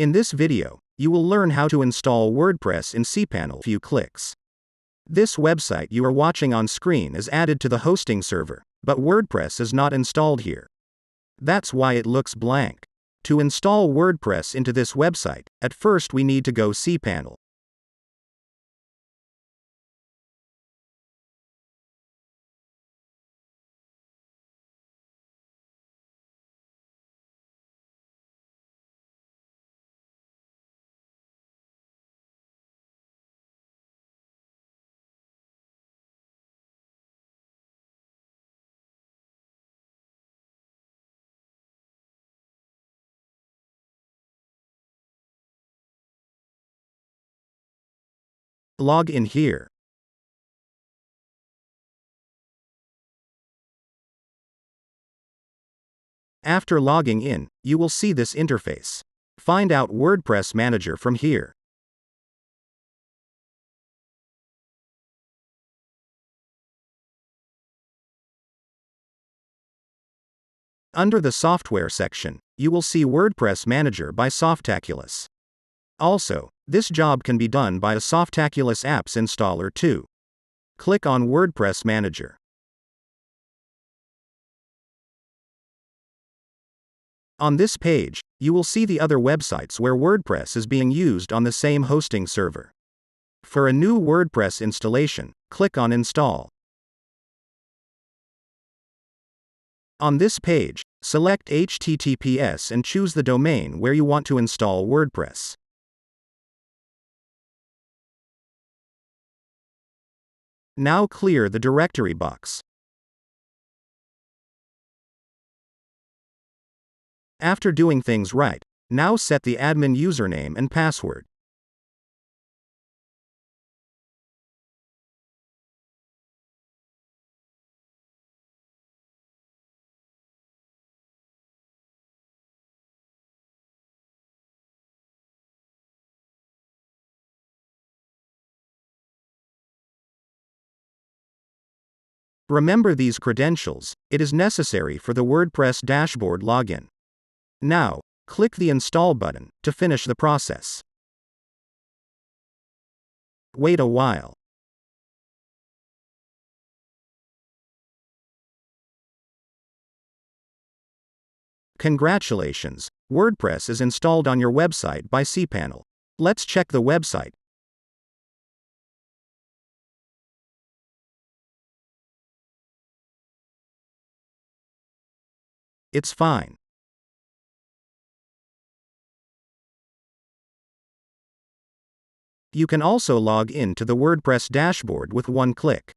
In this video, you will learn how to install WordPress in cPanel in a few clicks. This website you are watching on screen is added to the hosting server, but WordPress is not installed here. That's why it looks blank. To install WordPress into this website, at first we need to go cPanel. Log in here. After logging in, you will see this interface. Find out WordPress Manager from here. Under the Software section, you will see WordPress Manager by Softaculous. Also, this job can be done by a Softaculous Apps Installer too. Click on WordPress Manager. On this page, you will see the other websites where WordPress is being used on the same hosting server. For a new WordPress installation, click on Install. On this page, select HTTPS and choose the domain where you want to install WordPress. Now clear the directory box. After doing things right, now set the admin username and password. Remember these credentials, it is necessary for the WordPress dashboard login. Now, click the Install button to finish the process. Wait a while. Congratulations, WordPress is installed on your website by cPanel. Let's check the website. It's fine. You can also log in to the WordPress dashboard with one click.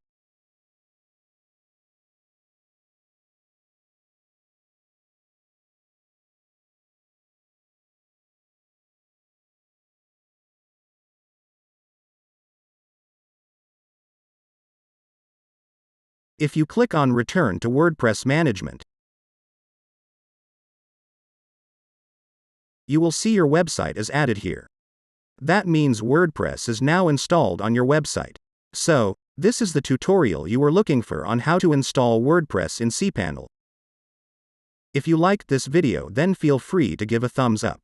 If you click on Return to WordPress Management, you will see your website is added here. That means WordPress is now installed on your website. So, this is the tutorial you were looking for on how to install WordPress in cPanel. If you liked this video, then feel free to give a thumbs up.